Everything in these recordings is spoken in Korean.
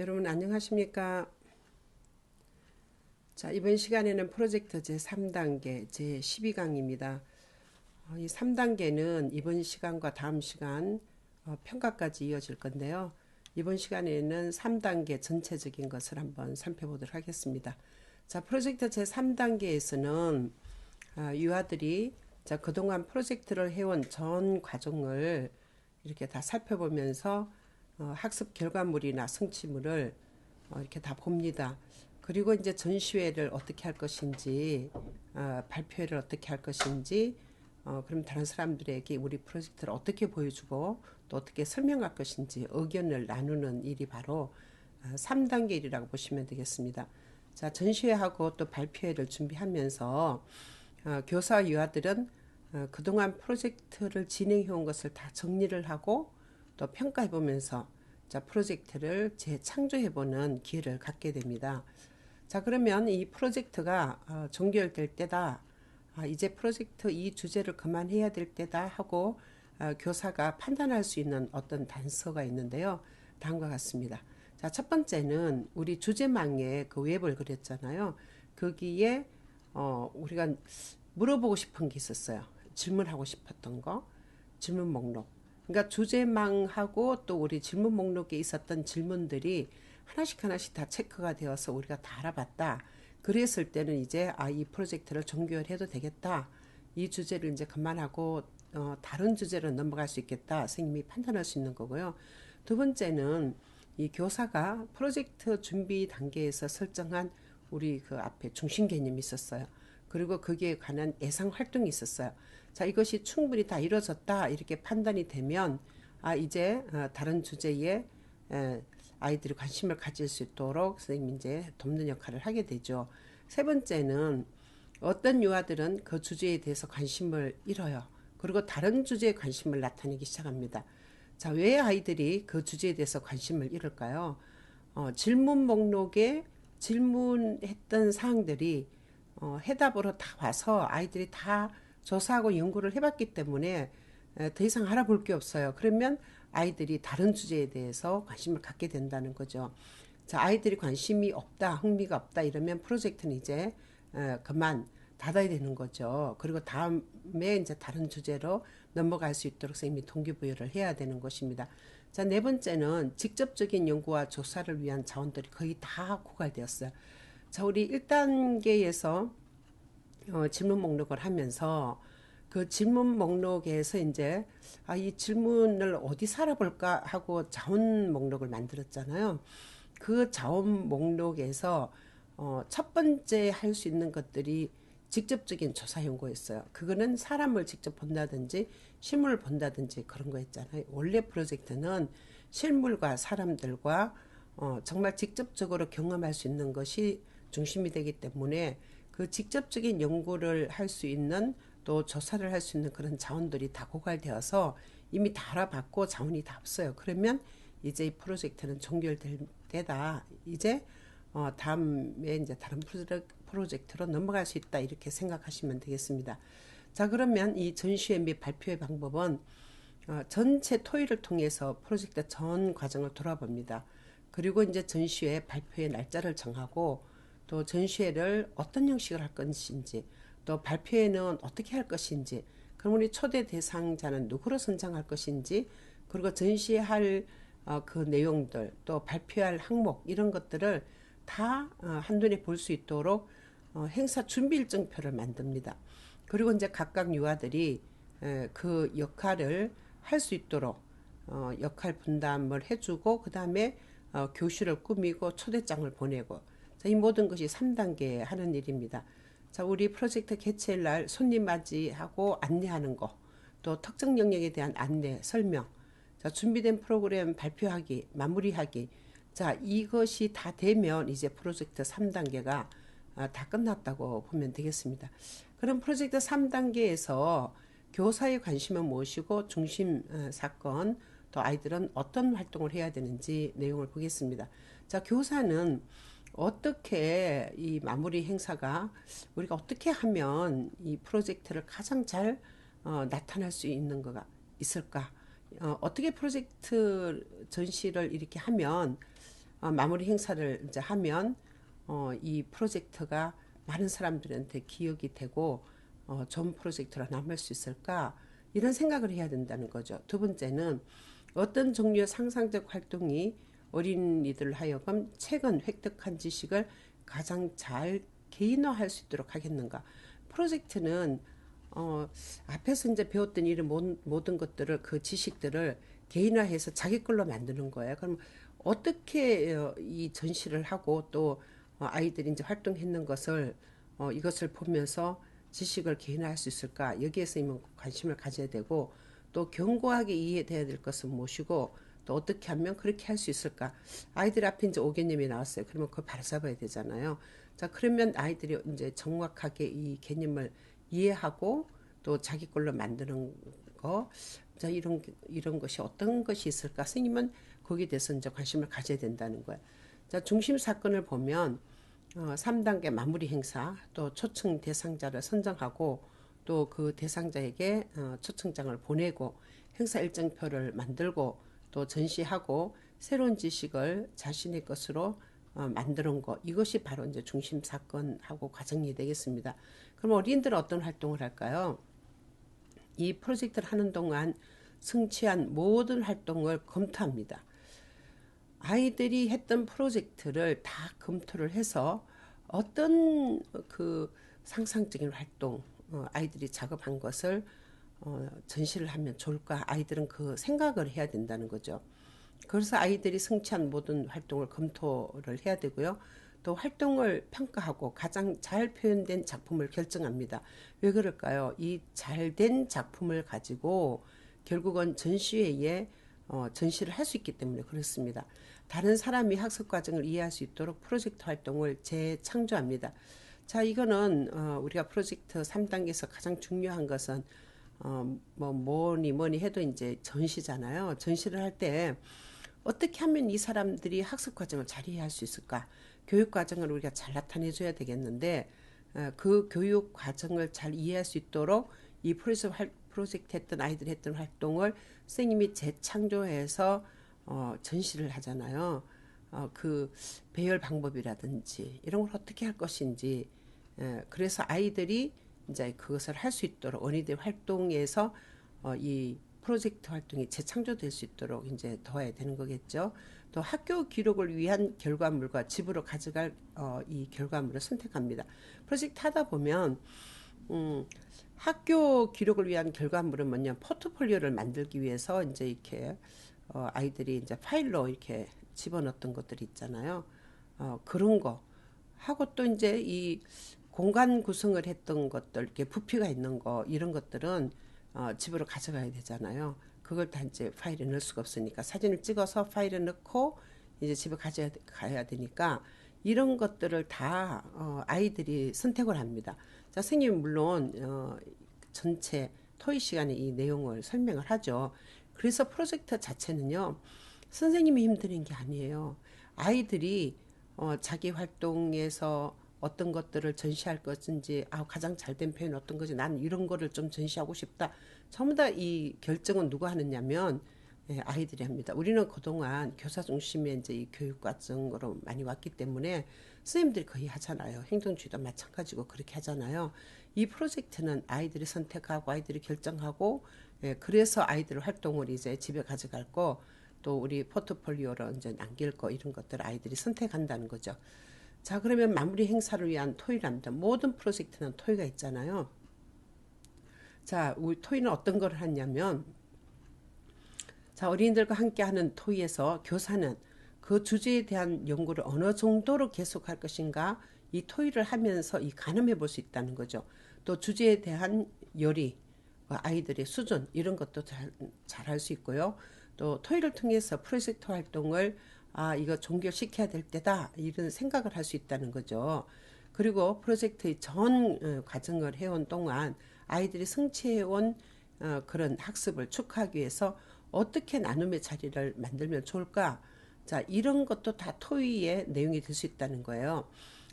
여러분 안녕하십니까? 자, 이번 시간에는 프로젝트 제3단계 제12강입니다. 이 3단계는 이번 시간과 다음 시간 평가까지 이어질 건데요. 이번 시간에는 3단계 전체적인 것을 한번 살펴보도록 하겠습니다. 자, 프로젝트 제3단계에서는 유아들이 자, 그동안 프로젝트를 해온 전 과정을 이렇게 다 살펴보면서 학습 결과물이나 성취물을 이렇게 다 봅니다. 그리고 이제 전시회를 어떻게 할 것인지, 발표회를 어떻게 할 것인지, 그럼 다른 사람들에게 우리 프로젝트를 어떻게 보여주고 또 어떻게 설명할 것인지 의견을 나누는 일이 바로 3단계 일이라고 보시면 되겠습니다. 자, 전시회하고 또 발표회를 준비하면서 교사 유아들은 그동안 프로젝트를 진행해 온 것을 다 정리를 하고 또 평가해 보면서 자, 프로젝트를 재창조해 보는 기회를 갖게 됩니다. 자, 그러면 이 프로젝트가 종결될 때다. 이제 프로젝트 이 주제를 그만해야 될 때다 하고 교사가 판단할 수 있는 어떤 단서가 있는데요. 다음과 같습니다. 자, 첫 번째는 우리 주제망에 그 웹을 그렸잖아요. 거기에 우리가 물어보고 싶은 게 있었어요. 질문하고 싶었던 거, 질문 목록. 그러니까 주제망하고 또 우리 질문 목록에 있었던 질문들이 하나씩 하나씩 다 체크가 되어서 우리가 다 알아봤다. 그랬을 때는 이제 이 프로젝트를 종결해도 되겠다. 이 주제를 이제 그만하고 다른 주제로 넘어갈 수 있겠다. 선생님이 판단할 수 있는 거고요. 두 번째는 이 교사가 프로젝트 준비 단계에서 설정한 우리 그 앞에 중심 개념이 있었어요. 그리고 거기에 관한 예상 활동이 있었어요. 자, 이것이 충분히 다 이루어졌다 이렇게 판단이 되면 이제 다른 주제에 아이들이 관심을 가질 수 있도록 선생님이 이제 돕는 역할을 하게 되죠. 세 번째는 어떤 유아들은 그 주제에 대해서 관심을 잃어요. 그리고 다른 주제에 관심을 나타내기 시작합니다. 자, 왜 아이들이 그 주제에 대해서 관심을 잃을까요? 질문 목록에 질문했던 사항들이 해답으로 다 와서 아이들이 다 조사하고 연구를 해봤기 때문에 더 이상 알아볼 게 없어요. 그러면 아이들이 다른 주제에 대해서 관심을 갖게 된다는 거죠. 자, 아이들이 관심이 없다, 흥미가 없다 이러면 프로젝트는 이제 그만 닫아야 되는 거죠. 그리고 다음에 이제 다른 주제로 넘어갈 수 있도록 선생님이 동기부여를 해야 되는 것입니다. 자, 네 번째는 직접적인 연구와 조사를 위한 자원들이 거의 다 고갈되었어요. 자, 우리 1단계에서 질문 목록을 하면서 그 질문 목록에서 이제 이 질문을 어디서 알아볼까 하고 자원 목록을 만들었잖아요. 그 자원 목록에서 첫 번째 할 수 있는 것들이 직접적인 조사 연구였어요. 그거는 사람을 직접 본다든지 실물을 본다든지 그런 거였잖아요. 원래 프로젝트는 실물과 사람들과 정말 직접적으로 경험할 수 있는 것이 중심이 되기 때문에 그 직접적인 연구를 할 수 있는 또 조사를 할 수 있는 그런 자원들이 다 고갈되어서 이미 다 알아봤고 자원이 다 없어요. 그러면 이제 이 프로젝트는 종결될 때다. 이제 다음에 이제 다른 프로젝트로 넘어갈 수 있다. 이렇게 생각하시면 되겠습니다. 자, 그러면 이 전시회 및 발표의 방법은 전체 토의를 통해서 프로젝트 전 과정을 돌아봅니다. 그리고 이제 전시회 발표의 날짜를 정하고 또 전시회를 어떤 형식을 할 것인지 또 발표회는 어떻게 할 것인지 그럼 우리 초대 대상자는 누구로 선정할 것인지 그리고 전시할 그 내용들 또 발표할 항목 이런 것들을 다 한눈에 볼 수 있도록 행사 준비 일정표를 만듭니다. 그리고 이제 각각 유아들이 그 역할을 할 수 있도록 역할 분담을 해주고 그 다음에 교실을 꾸미고 초대장을 보내고 자, 이 모든 것이 3단계 하는 일입니다. 자, 우리 프로젝트 개최일 날 손님 맞이하고 안내하는 거, 또 특정 영역에 대한 안내, 설명, 자, 준비된 프로그램 발표하기, 마무리하기. 자, 이것이 다 되면 이제 프로젝트 3단계가 다 끝났다고 보면 되겠습니다. 그럼 프로젝트 3단계에서 교사의 관심은 무엇이고 중심 사건, 또 아이들은 어떤 활동을 해야 되는지 내용을 보겠습니다. 자, 교사는 어떻게 이 마무리 행사가 우리가 어떻게 하면 이 프로젝트를 가장 잘 나타날 수 있는 거가 있을까? 어떻게 프로젝트 전시를 이렇게 하면 마무리 행사를 이제 하면 이 프로젝트가 많은 사람들한테 기억이 되고 좋은 프로젝트로 남을 수 있을까? 이런 생각을 해야 된다는 거죠. 두 번째는 어떤 종류의 상상적 활동이 어린이들 하여금 최근 획득한 지식을 가장 잘 개인화할 수 있도록 하겠는가? 프로젝트는 앞에서 이제 배웠던 이런 모든 것들을 그 지식들을 개인화해서 자기 걸로 만드는 거예요. 그럼 어떻게 이 전시를 하고 또 아이들이 이제 활동했는 것을 이것을 보면서 지식을 개인화할 수 있을까? 여기에서 이만 관심을 가져야 되고 또 견고하게 이해돼야 될 것은 무엇이고 또 어떻게 하면 그렇게 할 수 있을까? 아이들 앞에 이제 5개념이 나왔어요. 그러면 그걸 바로잡아야 되잖아요. 자, 그러면 아이들이 이제 정확하게 이 개념을 이해하고 또 자기 걸로 만드는 거, 자, 이런 것이 어떤 것이 있을까? 선생님은 거기에 대해서 이제 관심을 가져야 된다는 거예요. 자, 중심 사건을 보면 3단계 마무리 행사, 또 초청 대상자를 선정하고 또 그 대상자에게 초청장을 보내고 행사 일정표를 만들고 또 전시하고 새로운 지식을 자신의 것으로 만드는 것, 이것이 바로 이제 중심 사건하고 과정이 되겠습니다. 그럼 어린이들은 어떤 활동을 할까요? 이 프로젝트를 하는 동안 성취한 모든 활동을 검토합니다. 아이들이 했던 프로젝트를 다 검토를 해서 어떤 그 상상적인 활동, 아이들이 작업한 것을 전시를 하면 좋을까? 아이들은 그 생각을 해야 된다는 거죠. 그래서 아이들이 성취한 모든 활동을 검토를 해야 되고요. 또 활동을 평가하고 가장 잘 표현된 작품을 결정합니다. 왜 그럴까요? 이 잘된 작품을 가지고 결국은 전시회에 전시를 할 수 있기 때문에 그렇습니다. 다른 사람이 학습 과정을 이해할 수 있도록 프로젝트 활동을 재창조합니다. 자, 이거는 우리가 프로젝트 3단계에서 가장 중요한 것은 뭐니 해도 이제 전시잖아요. 전시를 할 때 어떻게 하면 이 사람들이 학습 과정을 잘 이해할 수 있을까? 교육 과정을 우리가 잘 나타내줘야 되겠는데 그 교육 과정을 잘 이해할 수 있도록 이 프로젝트 했던 아이들이 했던 활동을 선생님이 재창조해서 전시를 하잖아요. 그 배열 방법이라든지 이런 걸 어떻게 할 것인지 그래서 아이들이 이제 그것을 할 수 있도록 어린이들 활동에서 이 프로젝트 활동이 재창조될 수 있도록 이제 도와야 되는 거겠죠. 또 학교 기록을 위한 결과물과 집으로 가져갈 이 결과물을 선택합니다. 프로젝트 하다 보면 학교 기록을 위한 결과물은 뭐냐 포트폴리오를 만들기 위해서 이제 이렇게 아이들이 이제 파일로 이렇게 집어넣었던 것들이 있잖아요. 그런 거 하고 또 이제 이 공간 구성을 했던 것들, 이렇게 부피가 있는 거 이런 것들은 집으로 가져가야 되잖아요. 그걸 다 이제 파일에 넣을 수가 없으니까 사진을 찍어서 파일에 넣고 이제 집에 가야 되니까 이런 것들을 다 아이들이 선택을 합니다. 자, 선생님 물론 전체 토의 시간에 이 내용을 설명을 하죠. 그래서 프로젝트 자체는요. 선생님이 힘드는 게 아니에요. 아이들이 자기 활동에서 어떤 것들을 전시할 것인지 가장 잘된 표현 어떤 거지 난 이런 거를 좀 전시하고 싶다. 전부 다 이 결정은 누가 하느냐면 아이들이 합니다. 우리는 그동안 교사 중심의 이제 이 교육 과정으로 많이 왔기 때문에 선생님들이 거의 하잖아요. 행동주의도 마찬가지고 그렇게 하잖아요. 이 프로젝트는 아이들이 선택하고 아이들이 결정하고 그래서 아이들 활동을 이제 집에 가져갈 거 또 우리 포트폴리오로 이제 남길 거 이런 것들을 아이들이 선택한다는 거죠. 자, 그러면 마무리 행사를 위한 토의랍니다. 모든 프로젝트는 토의가 있잖아요. 자, 우리 토의는 어떤 걸 하냐면 자, 어린이들과 함께하는 토의에서 교사는 그 주제에 대한 연구를 어느 정도로 계속할 것인가 이 토의를 하면서 이 가늠해 볼 수 있다는 거죠. 또 주제에 대한 열의, 아이들의 수준 이런 것도 잘 할 수 있고요. 또 토의를 통해서 프로젝트 활동을 이거 종결시켜야 될 때다 이런 생각을 할 수 있다는 거죠. 그리고 프로젝트의 전 과정을 해온 동안 아이들이 성취해온 그런 학습을 축하하기 위해서 어떻게 나눔의 자리를 만들면 좋을까? 자, 이런 것도 다 토의의 내용이 될 수 있다는 거예요.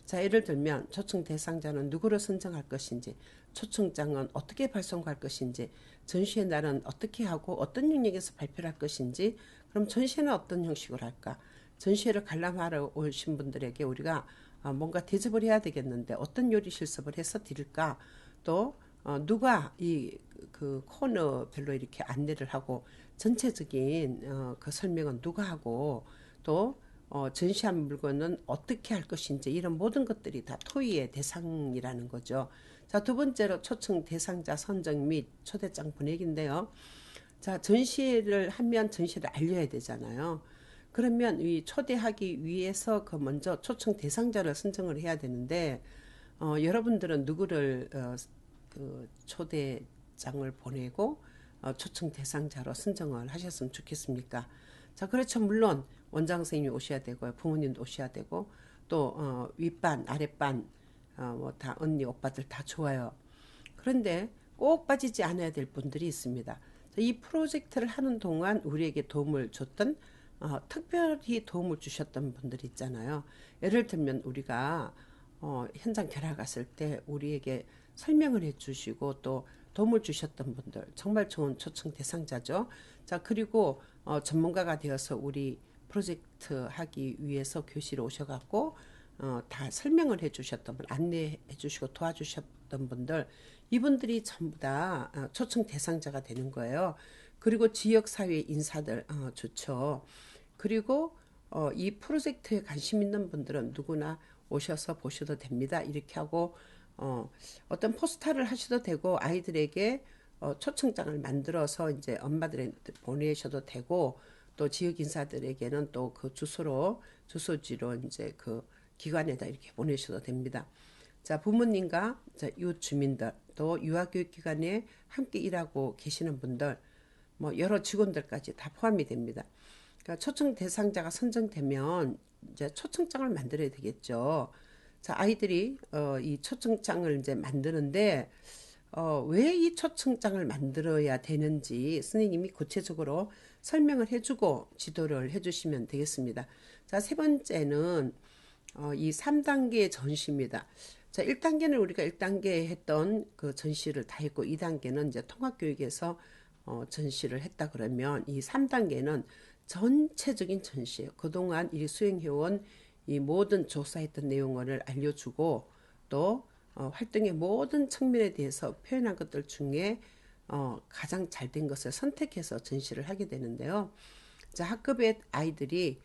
자, 예를 들면 초청 대상자는 누구를 선정할 것인지, 초청장은 어떻게 발송할 것인지, 전시의 날은 어떻게 하고 어떤 영역에서 발표를 할 것인지, 그럼 전시는 어떤 형식으로 할까? 전시회를 관람하러 오신 분들에게 우리가 뭔가 대접을 해야 되겠는데 어떤 요리 실습을 해서 드릴까? 또 누가 이 그 코너별로 이렇게 안내를 하고 전체적인 그 설명은 누가 하고 또 전시한 물건은 어떻게 할 것인지 이런 모든 것들이 다 토의의 대상이라는 거죠. 자, 두 번째로 초청 대상자 선정 및 초대장 보내기인데요. 자, 전시를 하면 전시를 알려야 되잖아요. 그러면 이 초대하기 위해서 그 먼저 초청 대상자를 선정을 해야 되는데 여러분들은 누구를 그 초대장을 보내고 초청 대상자로 선정을 하셨으면 좋겠습니까? 자, 그렇죠. 물론 원장 선생님이 오셔야 되고요. 부모님도 오셔야 되고 또 윗반, 아랫반 뭐 다 언니, 오빠들 다 좋아요. 그런데 꼭 빠지지 않아야 될 분들이 있습니다. 이 프로젝트를 하는 동안 우리에게 도움을 줬던 특별히 도움을 주셨던 분들이 있잖아요. 예를 들면 우리가 현장 결합 갔을 때 우리에게 설명을 해주시고 또 도움을 주셨던 분들 정말 좋은 초청 대상자죠. 자, 그리고 전문가가 되어서 우리 프로젝트 하기 위해서 교실에 오셔갖고 다 설명을 해주셨던 분, 안내해 주시고 도와주셨던 분들, 이분들이 전부 다 초청 대상자가 되는 거예요. 그리고 지역사회 인사들 좋죠. 그리고 이 프로젝트에 관심 있는 분들은 누구나 오셔서 보셔도 됩니다. 이렇게 하고 어떤 포스터를 하셔도 되고 아이들에게 초청장을 만들어서 이제 엄마들한테 보내셔도 되고 또 지역 인사들에게는 또 그 주소지로 이제 그 기관에다 이렇게 보내셔도 됩니다. 자, 부모님과 이웃 주민들 또 유아교육기관에 함께 일하고 계시는 분들 뭐 여러 직원들까지 다 포함이 됩니다. 그러니까 초청 대상자가 선정되면 이제 초청장을 만들어야 되겠죠. 자, 아이들이 이 초청장을 이제 만드는데 왜 이 초청장을 만들어야 되는지 선생님이 구체적으로 설명을 해주고 지도를 해주시면 되겠습니다. 자, 세 번째는 이 3단계 전시입니다. 자, 1단계는 우리가 1단계 했던 그 전시를 다 했고 2단계는 이제 통합교육에서 전시를 했다 그러면 이 3단계는 전체적인 전시예요. 그동안 이 수행해온 이 모든 조사했던 내용을 알려주고 또 활동의 모든 측면에 대해서 표현한 것들 중에 가장 잘된 것을 선택해서 전시를 하게 되는데요. 자, 학급의 아이들이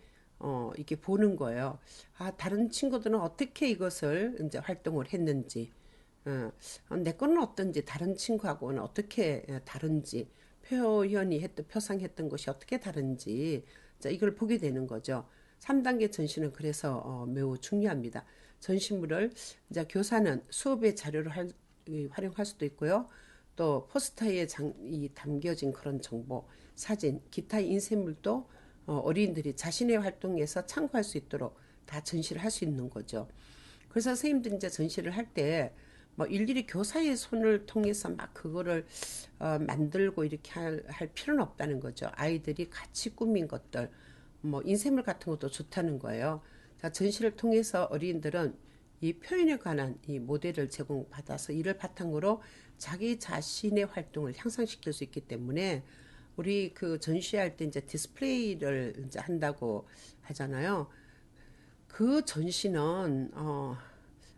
이렇게 보는 거예요. 다른 친구들은 어떻게 이것을 이제 활동을 했는지, 내 거는 어떤지, 다른 친구하고는 어떻게 다른지, 표상했던 것이 어떻게 다른지, 자, 이걸 보게 되는 거죠. 3단계 전시는 그래서 매우 중요합니다. 전시물을 이제 교사는 수업의 자료로 활용할 수도 있고요. 또 포스터에 담겨진 그런 정보, 사진, 기타 인쇄물도 어린이들이 자신의 활동에서 참고할 수 있도록 다 전시를 할 수 있는 거죠. 그래서 선생님들 이제 전시를 할 때 뭐 일일이 교사의 손을 통해서 막 그거를 만들고 이렇게 할 필요는 없다는 거죠. 아이들이 같이 꾸민 것들, 뭐 인쇄물 같은 것도 좋다는 거예요. 자, 전시를 통해서 어린이들은 이 표현에 관한 이 모델을 제공받아서 이를 바탕으로 자기 자신의 활동을 향상시킬 수 있기 때문에 우리 그 전시할 때 이제 디스플레이를 이제 한다고 하잖아요. 그 전시는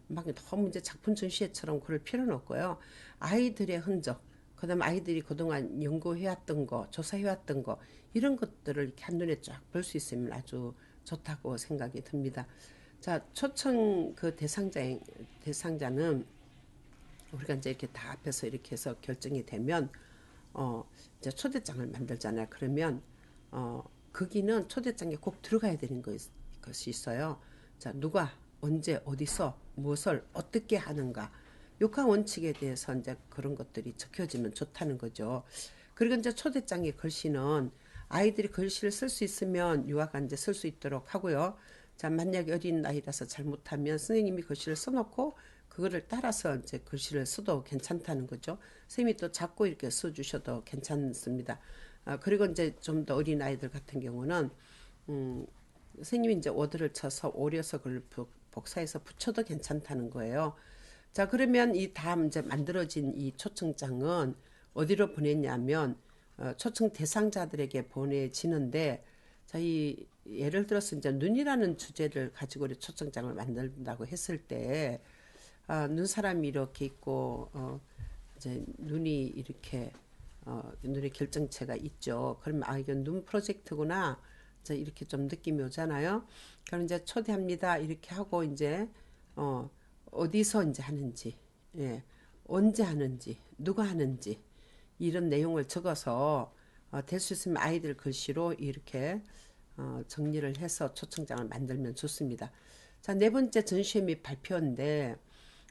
막 너무 이제 작품 전시회처럼 그럴 필요는 없고요. 아이들의 흔적, 그다음 아이들이 그동안 연구해왔던 거, 조사해왔던 거 이런 것들을 이렇게 한눈에 쫙 볼 수 있으면 아주 좋다고 생각이 듭니다. 자, 초청 그 대상자는 우리가 이제 이렇게 다 앞에서 이렇게 해서 결정이 되면 이제 초대장을 만들잖아요. 그러면 거기는 초대장에 꼭 들어가야 되는 것이 있어요. 자, 누가 언제 어디서 무엇을 어떻게 하는가 역학 원칙에 대해서 이제 그런 것들이 적혀지면 좋다는 거죠. 그리고 이제 초대장의 글씨는 아이들이 글씨를 쓸 수 있으면 유아가 이제 쓸 수 있도록 하고요. 자, 만약에 어린 나이라서 잘못하면 선생님이 글씨를 써놓고 그거를 따라서 이제 글씨를 써도 괜찮다는 거죠. 선생님이 또 작고 이렇게 써주셔도 괜찮습니다. 그리고 이제 좀 더 어린 아이들 같은 경우는 선생님이 이제 워드를 쳐서 오려서 그걸 복사해서 붙여도 괜찮다는 거예요. 자, 그러면 이 다음 이제 만들어진 이 초청장은 어디로 보냈냐면 초청 대상자들에게 보내지는데 자, 이 예를 들어서 이제 눈이라는 주제를 가지고 우리 초청장을 만든다고 했을 때, 눈사람이 이렇게 있고, 이제 눈이 이렇게, 눈의 결정체가 있죠. 그러면 이건 눈 프로젝트구나. 이제 이렇게 좀 느낌이 오잖아요. 그럼 이제 초대합니다. 이렇게 하고 이제, 어디서 이제 하는지, 예, 언제 하는지, 누가 하는지, 이런 내용을 적어서 될 수 있으면 아이들 글씨로 이렇게 정리를 해서 초청장을 만들면 좋습니다. 자, 네 번째 전시회 및 발표인데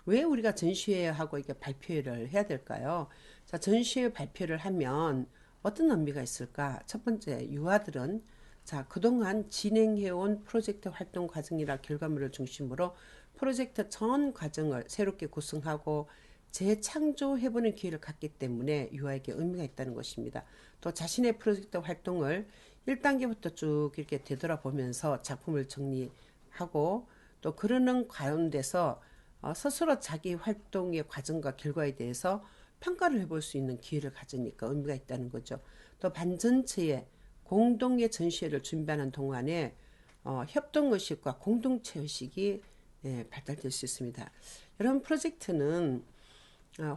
왜 우리가 전시회하고 이게 발표를 해야 될까요? 자, 전시회 발표를 하면 어떤 의미가 있을까? 첫 번째, 유아들은 자, 그동안 진행해온 프로젝트 활동 과정이나 결과물을 중심으로 프로젝트 전 과정을 새롭게 구성하고 재창조해보는 기회를 갖기 때문에 유아에게 의미가 있다는 것입니다. 또 자신의 프로젝트 활동을 1단계부터 쭉 이렇게 되돌아보면서 작품을 정리하고 또 그러는 가운데서 스스로 자기 활동의 과정과 결과에 대해서 평가를 해볼 수 있는 기회를 가지니까 의미가 있다는 거죠. 또 반 전체에 공동의 전시회를 준비하는 동안에 협동의식과 공동체의식이 발달될 수 있습니다. 이런 프로젝트는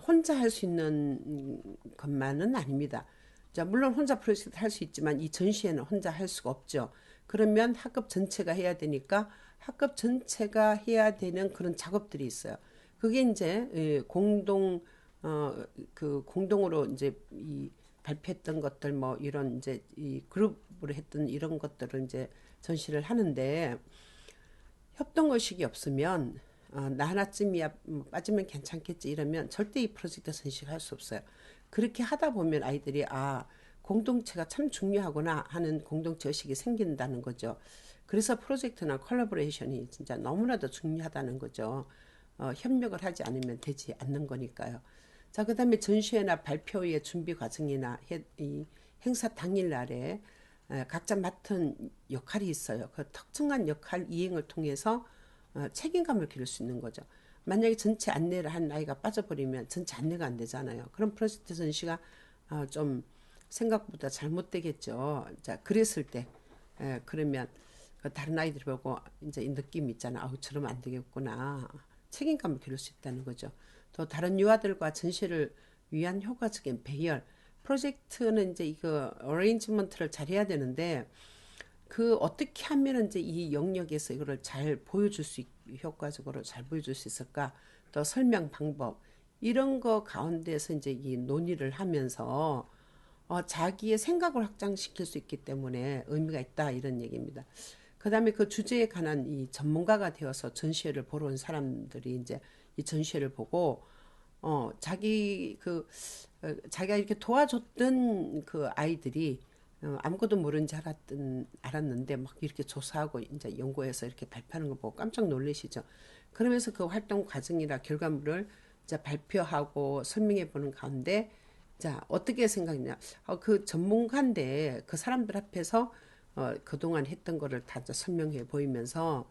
혼자 할 수 있는 것만은 아닙니다. 자, 물론 혼자 프로젝트 할 수 있지만 이 전시회는 혼자 할 수가 없죠. 그러면 학급 전체가 해야 되니까 학급 전체가 해야 되는 그런 작업들이 있어요. 그게 이제 그 공동으로 이제 이 발표했던 것들 뭐 이런 이제 이 그룹으로 했던 이런 것들을 이제 전시를 하는데 협동의식이 없으면 나 하나쯤이야 빠지면 괜찮겠지 이러면 절대 이 프로젝트 전시를 할 수 없어요. 그렇게 하다 보면 아이들이 공동체가 참 중요하구나 하는 공동체 의식이 생긴다는 거죠. 그래서 프로젝트나 콜라보레이션이 진짜 너무나도 중요하다는 거죠. 협력을 하지 않으면 되지 않는 거니까요. 자, 그 다음에 전시회나 발표의 준비 과정이나 이 행사 당일날에 각자 맡은 역할이 있어요. 그 특정한 역할 이행을 통해서 책임감을 기를 수 있는 거죠. 만약에 전체 안내를 한 아이가 빠져버리면 전체 안내가 안 되잖아요. 그럼 프로젝트 전시가 좀 생각보다 잘못되겠죠. 자, 그랬을 때, 그러면 다른 아이들이 보고 이제 이 느낌이 있잖아. 저러면 안 되겠구나. 책임감을 기를 수 있다는 거죠. 또 다른 유아들과 전시를 위한 효과적인 배열. 프로젝트는 이제 이거 어레인지먼트를 잘 해야 되는데 그 어떻게 하면 이제 이 영역에서 이거를 잘 보여줄 수 효과적으로 잘 보여줄 수 있을까? 또 설명 방법 이런 거 가운데서 이제 이 논의를 하면서 자기의 생각을 확장시킬 수 있기 때문에 의미가 있다 이런 얘기입니다. 그다음에 그 주제에 관한 이 전문가가 되어서 전시회를 보러 온 사람들이 이제 이 전시회를 보고 자기가 이렇게 도와줬던 그 아이들이 아무것도 모르는지 알았는데 막 이렇게 조사하고 이제 연구해서 이렇게 발표하는 걸 보고 깜짝 놀라시죠. 그러면서 그 활동 과정이나 결과물을 이제 발표하고 설명해 보는 가운데 자, 어떻게 생각했냐. 그 전문가인데 그 사람들 앞에서 그동안 했던 거를 다 설명해 보이면서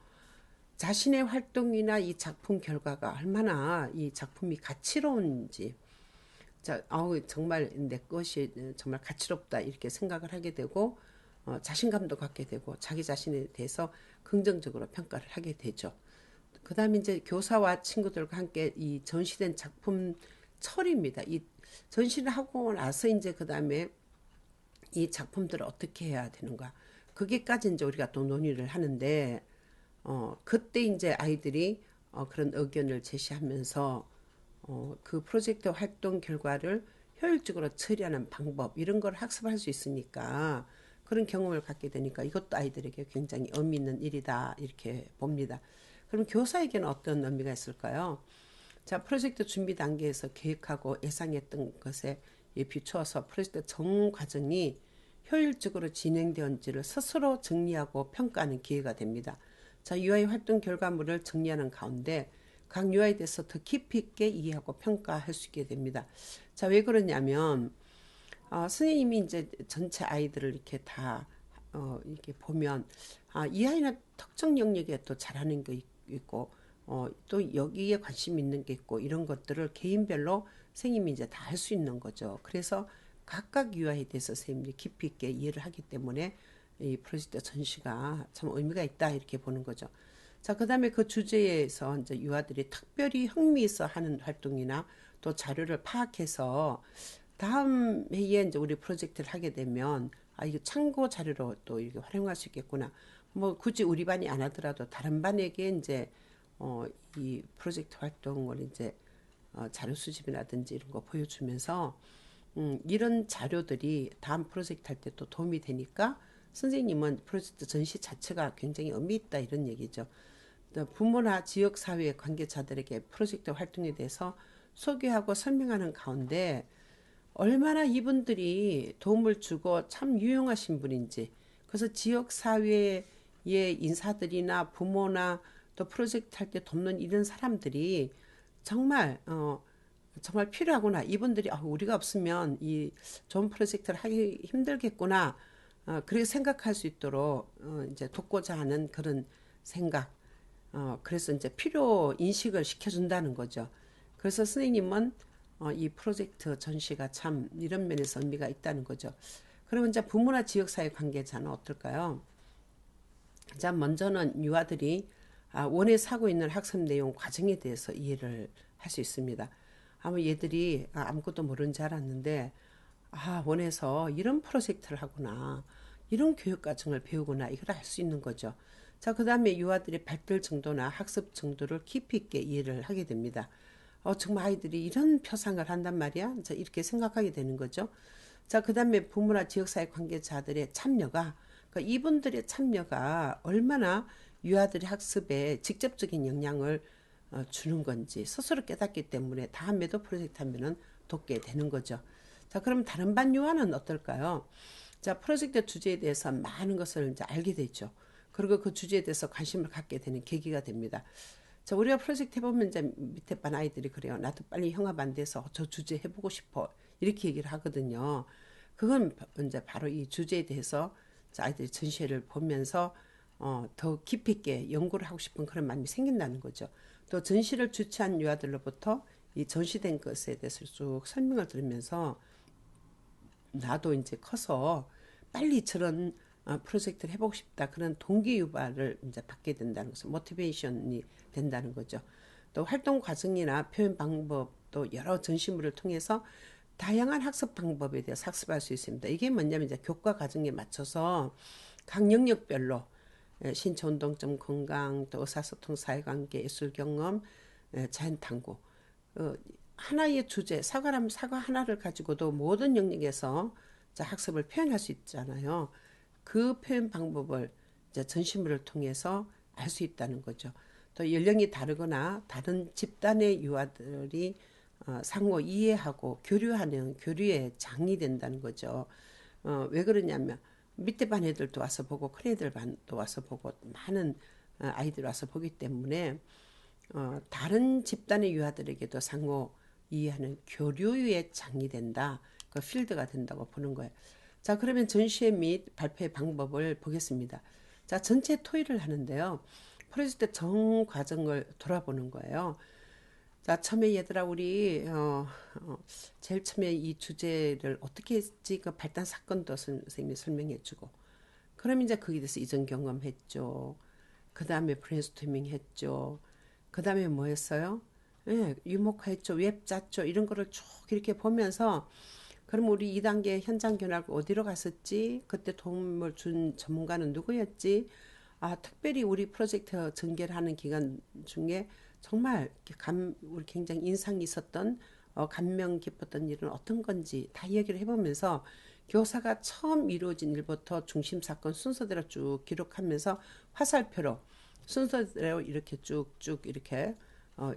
자신의 활동이나 이 작품 결과가 얼마나 이 작품이 가치로운지 자, 정말 내 것이 정말 가치롭다 이렇게 생각을 하게 되고 자신감도 갖게 되고 자기 자신에 대해서 긍정적으로 평가를 하게 되죠. 그 다음에 이제 교사와 친구들과 함께 이 전시된 작품 처리입니다. 이 전시를 하고 나서 이제 그 다음에 이 작품들을 어떻게 해야 되는가. 그게까지 이제 우리가 또 논의를 하는데, 그때 이제 아이들이 그런 의견을 제시하면서 그 프로젝트 활동 결과를 효율적으로 처리하는 방법 이런 걸 학습할 수 있으니까 그런 경험을 갖게 되니까 이것도 아이들에게 굉장히 의미 있는 일이다 이렇게 봅니다. 그럼 교사에게는 어떤 의미가 있을까요? 자, 프로젝트 준비 단계에서 계획하고 예상했던 것에 비추어서 프로젝트 전 과정이 효율적으로 진행되었는지를 스스로 정리하고 평가하는 기회가 됩니다. 자, UI 활동 결과물을 정리하는 가운데 각 UI에 대해서 더 깊이 있게 이해하고 평가할 수 있게 됩니다. 자, 왜 그러냐면 선생님이 이제 전체 아이들을 이렇게 다 이렇게 보면 이 아이는 특정 영역에 또 잘하는 게 있고 또 여기에 관심 있는 게 있고 이런 것들을 개인별로 선생님이 이제 다 할 수 있는 거죠. 그래서 각각 UI에 대해서 선생님이 깊이 있게 이해를 하기 때문에 이 프로젝트 전시가 참 의미가 있다 이렇게 보는 거죠. 자, 그다음에 그 주제에서 이제 유아들이 특별히 흥미있어 하는 활동이나 또 자료를 파악해서 다음 회의에 이제 우리 프로젝트를 하게 되면 아, 이거 참고 자료로 또 이렇게 활용할 수 있겠구나. 뭐 굳이 우리 반이 안 하더라도 다른 반에게 이제 어, 이 프로젝트 활동을 이제 자료 수집이라든지 이런 거 보여주면서 이런 자료들이 다음 프로젝트 할 때 또 도움이 되니까 선생님은 프로젝트 전시 자체가 굉장히 의미 있다 이런 얘기죠. 부모나 지역사회 관계자들에게 프로젝트 활동에 대해서 소개하고 설명하는 가운데 얼마나 이분들이 도움을 주고 참 유용하신 분인지 그래서 지역사회의 인사들이나 부모나 또 프로젝트 할 때 돕는 이런 사람들이 정말 정말 필요하구나. 이분들이 우리가 없으면 이 좋은 프로젝트를 하기 힘들겠구나. 그렇게 생각할 수 있도록 이제 돕고자 하는 그런 생각. 그래서 이제 필요 인식을 시켜준다는 거죠. 그래서 선생님은 이 프로젝트 전시가 참 이런 면에서 의미가 있다는 거죠. 그러면 이제 부모나 지역사회 관계자는 어떨까요? 자, 먼저는 유아들이 원에 사고 있는 학습 내용 과정에 대해서 이해를 할 수 있습니다. 아마 얘들이 아무것도 모르는 줄 알았는데 원에서 이런 프로젝트를 하구나. 이런 교육 과정을 배우구나. 이걸 알 수 있는 거죠. 자, 그 다음에 유아들의 발달 정도나 학습 정도를 깊이 있게 이해를 하게 됩니다. 정말 아이들이 이런 표상을 한단 말이야? 자, 이렇게 생각하게 되는 거죠. 자, 그 다음에 부모나 지역사회 관계자들의 참여가, 그러니까 이분들의 참여가 얼마나 유아들의 학습에 직접적인 영향을 주는 건지 스스로 깨닫기 때문에 다음에도 프로젝트 하면은 돕게 되는 거죠. 자, 그럼 다른 반 유아는 어떨까요? 자, 프로젝트 주제에 대해서 많은 것을 이제 알게 되죠. 그리고 그 주제에 대해서 관심을 갖게 되는 계기가 됩니다. 자, 우리가 프로젝트 해보면 이제 밑에 반 아이들이 그래요. 나도 빨리 형아반 돼서 저 주제 해보고 싶어. 이렇게 얘기를 하거든요. 그건 이제 바로 이 주제에 대해서 아이들이 전시회를 보면서 더 깊이 있게 연구를 하고 싶은 그런 마음이 생긴다는 거죠. 또 전시를 주최한 유아들로부터 이 전시된 것에 대해서 쭉 설명을 들으면서 나도 이제 커서 빨리 저런 프로젝트를 해보고 싶다. 그런 동기유발을 이제 받게 된다는 거죠. 모티베이션이 된다는 거죠. 또 활동 과정이나 표현 방법 또 여러 전시물을 통해서 다양한 학습 방법에 대해서 학습할 수 있습니다. 이게 뭐냐면 이제 교과 과정에 맞춰서 각 영역별로 신체 운동점 건강 또 의사소통 사회관계 예술 경험 자연 탐구 하나의 주제 사과라면 사과 하나를 가지고도 모든 영역에서 학습을 표현할 수 있잖아요. 그 표현 방법을 이제 전시물을 통해서 알 수 있다는 거죠. 또 연령이 다르거나 다른 집단의 유아들이 상호 이해하고 교류하는 교류의 장이 된다는 거죠. 왜 그러냐면 밑에 반 애들도 와서 보고 큰 애들 반도 와서 보고 많은 아이들 와서 보기 때문에 다른 집단의 유아들에게도 상호 이해하는 교류의 장이 된다. 그 필드가 된다고 보는 거예요. 자, 그러면 전시회 및 발표의 방법을 보겠습니다. 자, 전체 토의를 하는데요. 프로젝트 전 과정을 돌아보는 거예요. 자, 처음에 얘들아 우리 제일 처음에 이 주제를 어떻게 했지? 그 발단 사건도 선생님이 설명해주고 그럼 이제 거기에 대해서 이전 경험했죠. 그 다음에 브레인스토밍 했죠. 그 다음에 뭐 했어요? 예, 유목화했죠. 웹 짰죠. 이런 거를 쭉 이렇게 보면서 그럼 우리 2단계 현장 견학 어디로 갔었지? 그때 도움을 준 전문가는 누구였지? 특별히 우리 프로젝트 전개를 하는 기간 중에 정말 우리 굉장히 인상이 있었던 감명 깊었던 일은 어떤 건지 다 이야기를 해보면서 교사가 처음 이루어진 일부터 중심 사건 순서대로 쭉 기록하면서 화살표로 순서대로 이렇게 쭉쭉 이렇게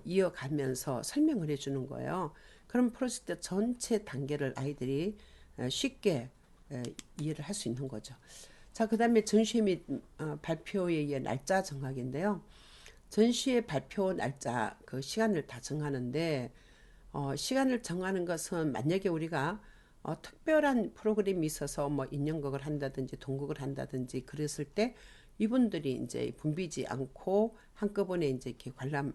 이어가면서 설명을 해주는 거예요. 그럼 프로젝트 전체 단계를 아이들이 쉽게 이해를 할 수 있는 거죠. 자, 그 다음에 전시회 및 발표의 날짜 정하기인데요. 전시회 발표 날짜 그 시간을 다 정하는데 시간을 정하는 것은 만약에 우리가 특별한 프로그램이 있어서 뭐 인형극을 한다든지 동극을 한다든지 그랬을 때 이분들이 이제 붐비지 않고 한꺼번에 이제 이렇게 관람하기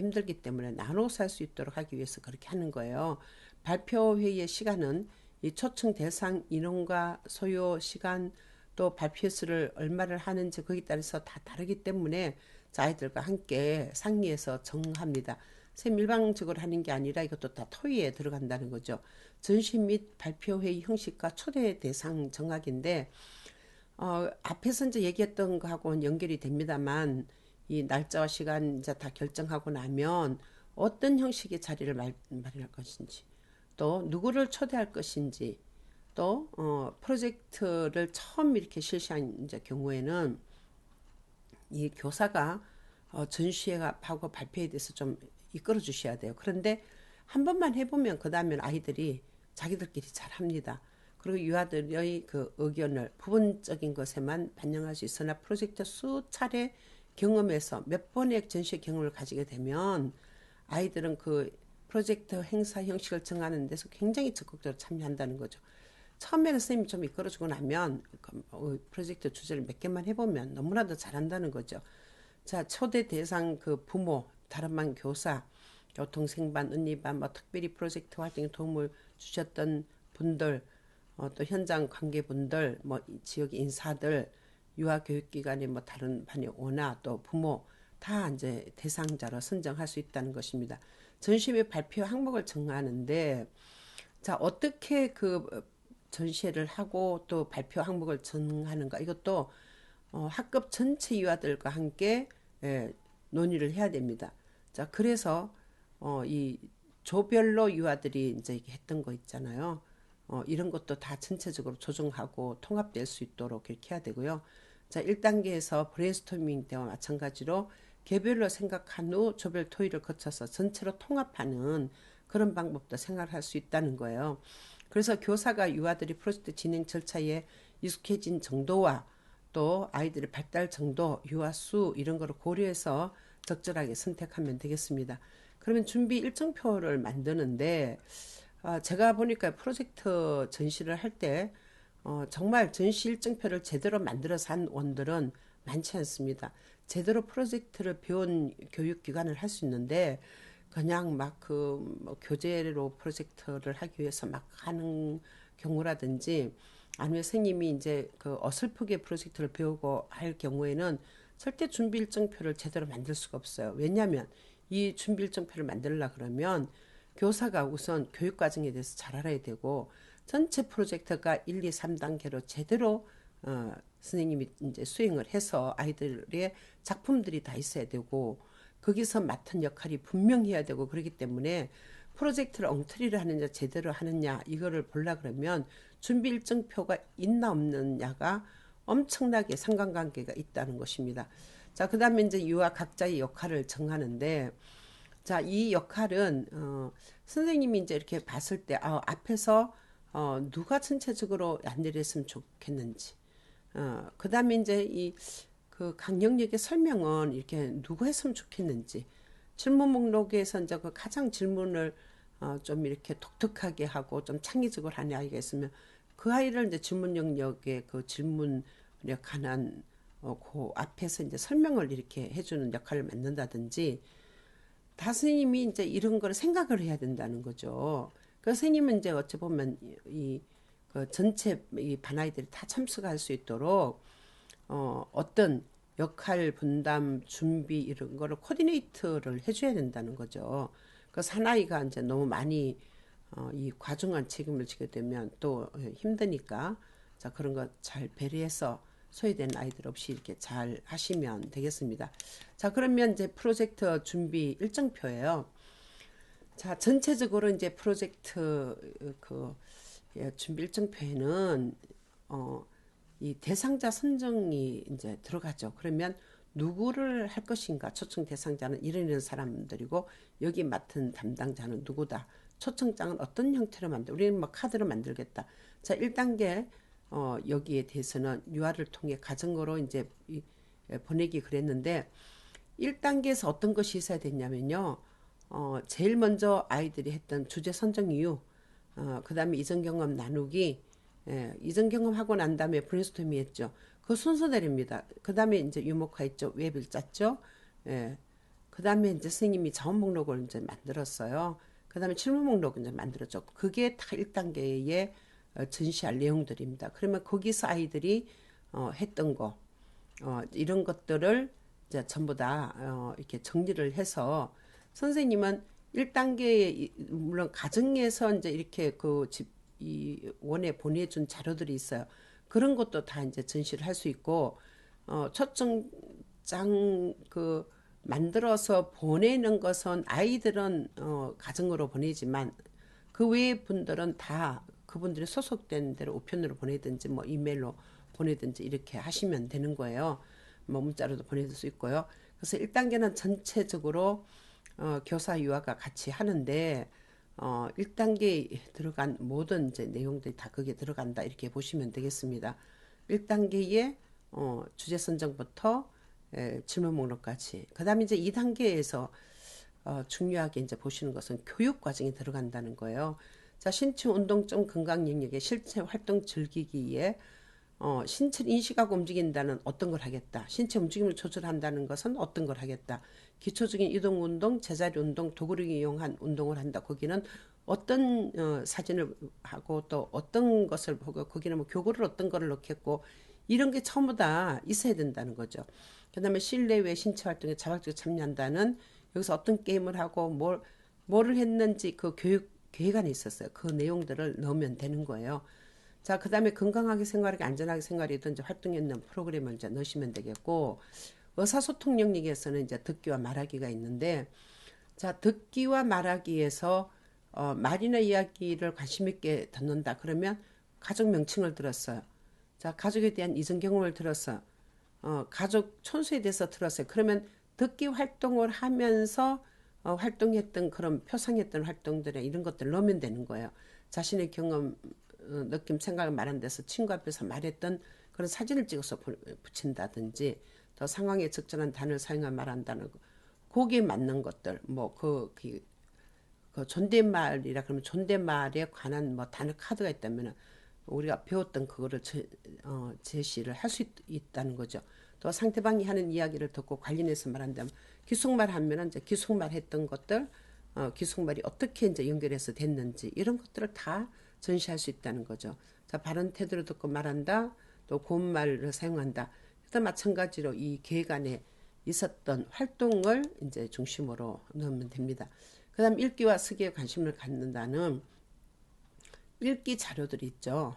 힘들기 때문에 나눠서 할 수 있도록 하기 위해서 그렇게 하는 거예요. 발표 회의의 시간은 이 초청 대상 인원과 소요 시간 또 발표 수를 얼마를 하는지 거기에 따라서 다 다르기 때문에 아이들과 함께 상의해서 정합니다. 선생님 일방적으로 하는 게 아니라 이것도 다 토의에 들어간다는 거죠. 전시 및 발표회의 형식과 초대 대상 정학인데 앞에서 이제 얘기했던 거하고는 연결이 됩니다만 이 날짜와 시간 이제 다 결정하고 나면 어떤 형식의 자리를 마련할 것인지 또 누구를 초대할 것인지 또 프로젝트를 처음 이렇게 실시한 이제 경우에는 이 교사가 전시회하고 발표에 대해서 좀 이끌어 주셔야 돼요. 그런데 한 번만 해보면 그 다음엔 아이들이 자기들끼리 잘 합니다. 그리고 유아들의 그 의견을 부분적인 것에만 반영할 수 있으나 프로젝트 수차례 경험에서 몇 번의 전시 경험을 가지게 되면 아이들은 그 프로젝트 행사 형식을 정하는 데서 굉장히 적극적으로 참여한다는 거죠. 처음에는 선생님이 좀 이끌어주고 나면 프로젝트 주제를 몇 개만 해보면 너무나도 잘한다는 거죠. 자, 초대 대상 그 부모, 다른 반 교사, 교통생반, 은리반, 뭐 특별히 프로젝트 활동에 도움을 주셨던 분들, 또 현장 관계분들, 뭐 지역 인사들, 유아교육기관의 뭐 다른 반의 오나 또 부모 다 이제 대상자로 선정할 수 있다는 것입니다. 전시회 발표 항목을 정하는데 자 어떻게 그 전시회를 하고 또 발표 항목을 정하는가 이것도 학급 전체 유아들과 함께 논의를 해야 됩니다. 자 그래서 이 조별로 유아들이 이제 했던 거 있잖아요. 이런 것도 다 전체적으로 조정하고 통합될 수 있도록 이렇게 해야 되고요. 자, 1단계에서 브레인스토밍 때와 마찬가지로 개별로 생각한 후 조별 토의를 거쳐서 전체로 통합하는 그런 방법도 생각할 수 있다는 거예요. 그래서 교사가 유아들이 프로젝트 진행 절차에 익숙해진 정도와 또 아이들의 발달 정도, 유아 수 이런 거를 고려해서 적절하게 선택하면 되겠습니다. 그러면 준비 일정표를 만드는데 제가 보니까 프로젝트 전시를 할 때 정말 전시 일정표를 제대로 만들어서 한 원들은 많지 않습니다. 제대로 프로젝트를 배운 교육기관을 할 수 있는데 그냥 막 뭐 교재로 프로젝트를 하기 위해서 막 하는 경우라든지 아니면 선생님이 이제 그 어설프게 프로젝트를 배우고 할 경우에는 절대 준비 일정표를 제대로 만들 수가 없어요. 왜냐하면 이 준비 일정표를 만들려고 그러면 교사가 우선 교육 과정에 대해서 잘 알아야 되고 전체 프로젝트가 1, 2, 3단계로 제대로 선생님이 이제 수행을 해서 아이들의 작품들이 다 있어야 되고 거기서 맡은 역할이 분명해야 되고 그렇기 때문에 프로젝트를 엉터리를 하느냐 제대로 하느냐 이거를 보려 그러면 준비 일정표가 있나 없느냐가 엄청나게 상관관계가 있다는 것입니다. 자, 그 다음에 이제 유아 각자의 역할을 정하는데 자, 이 역할은 선생님이 이제 이렇게 봤을 때 앞에서 누가 전체적으로 안내를 했으면 좋겠는지 그 다음에 이제 이 그 강령력의 설명은 이렇게 누구 했으면 좋겠는지 질문 목록에서 이제 그 가장 질문을 좀 이렇게 독특하게 하고 좀 창의적으로 하는 아이가 있으면 그 아이를 이제 질문 영역의 그 질문에 관한 그 앞에서 이제 설명을 이렇게 해주는 역할을 맡는다든지 다스님이 이제 이런 걸 생각을 해야 된다는 거죠. 그 선생님은 이제 어찌 보면 그 전체 이 반아이들이 다 참석할 수 있도록 어떤 역할 분담 준비 이런 거를 코디네이트를 해줘야 된다는 거죠. 그 사나이가 이제 너무 많이 이 과중한 책임을 지게 되면 또 힘드니까 자 그런 거 잘 배려해서 소외된 아이들 없이 이렇게 잘 하시면 되겠습니다. 자 그러면 이제 프로젝트 준비 일정표예요. 자 전체적으로 이제 프로젝트 그 준비 일정표에는 이 대상자 선정이 이제 들어가죠. 그러면 누구를 할 것인가? 초청 대상자는 이런 사람들이고 여기 맡은 담당자는 누구다. 초청장은 어떤 형태로 우리는 뭐 카드로 만들겠다. 자, 1단계 여기에 대해서는 유아를 통해 가정으로 이제 보내기 그랬는데 1단계에서 어떤 것이 있어야 됐냐면요. 제일 먼저 아이들이 했던 주제 선정 이유, 그 다음에 이전 경험 나누기, 이전 경험하고 난 다음에 브레인스토밍 했죠. 그 순서대로입니다. 그 다음에 이제 유목화 했죠. 웹을 짰죠. 그 다음에 이제 선생님이 자원 목록을 이제 만들었어요. 그 다음에 질문 목록을 이제 만들었죠. 그게 다 1단계의 전시할 내용들입니다. 그러면 거기서 아이들이 했던 거 이런 것들을 이제 전부 다 이렇게 정리를 해서 선생님은 1단계에 물론 가정에서 이제 이렇게 이 원에 보내준 자료들이 있어요. 그런 것도 다 이제 전시를 할 수 있고 초청장 만들어서 보내는 것은 아이들은 가정으로 보내지만 그 외의 분들은 다 그분들이 소속된 대로 우편으로 보내든지 뭐 이메일로 보내든지 이렇게 하시면 되는 거예요. 뭐 문자로도 보내줄 수 있고요. 그래서 1단계는 전체적으로 교사 유아가 같이 하는데 1단계에 들어간 모든 이제 내용들이 다 거기에 들어간다 이렇게 보시면 되겠습니다. 1단계에 주제 선정부터 질문 목록까지. 그다음에 이제 2단계에서 중요하게 이제 보시는 것은 교육 과정이 들어간다는 거예요. 자, 신체 운동증 건강 영역의 실체 활동 즐기기에 신체를 인식하고 움직인다는 어떤 걸 하겠다. 신체 움직임을 조절한다는 것은 어떤 걸 하겠다. 기초적인 이동 운동, 제자리 운동, 도구를 이용한 운동을 한다. 거기는 어떤 사진을 하고 또 어떤 것을 보고 거기는 뭐 교구를 어떤 거를 넣겠고 이런 게 전부 다 있어야 된다는 거죠. 그다음에 실내외 신체 활동에 자발적으로 참여한다는 여기서 어떤 게임을 하고 뭐를 했는지 그 교육 계획안에 있었어요. 그 내용들을 넣으면 되는 거예요. 자, 그 다음에 건강하게 생활하기, 안전하게 생활이든 이제 활동에 있는 프로그램을 이제 넣으시면 되겠고, 의사소통 영역에서는 이제 듣기와 말하기가 있는데, 자, 듣기와 말하기에서, 말이나 이야기를 관심 있게 듣는다. 그러면 가족 명칭을 들었어요. 자, 가족에 대한 이전 경험을 들었어. 가족 촌수에 대해서 들었어요. 그러면 듣기 활동을 하면서 활동했던 그런 표상했던 활동들에 이런 것들을 넣으면 되는 거예요. 자신의 경험, 느낌, 생각을 말한 데서 친구 앞에서 말했던 그런 사진을 찍어서 붙인다든지 더 상황에 적절한 단어를 사용하 말한다는 거. 거기에 맞는 것들, 그 존댓말이라 그러면 존댓말에 관한 뭐 단어 카드가 있다면 우리가 배웠던 그거를 제시를 할 수 있다는 거죠. 또 상대방이 하는 이야기를 듣고 관련해서 말한다면 기숙말 하면은 이제 기숙말 했던 것들, 기숙말이 어떻게 이제 연결해서 됐는지 이런 것들을 다 전시할 수 있다는 거죠. 자, 바른 태도를 듣고 말한다, 또 고운 말을 사용한다. 또 마찬가지로 이 계획 안에 있었던 활동을 이제 중심으로 넣으면 됩니다. 그다음 읽기와 쓰기에 관심을 갖는다는 읽기 자료들이 있죠.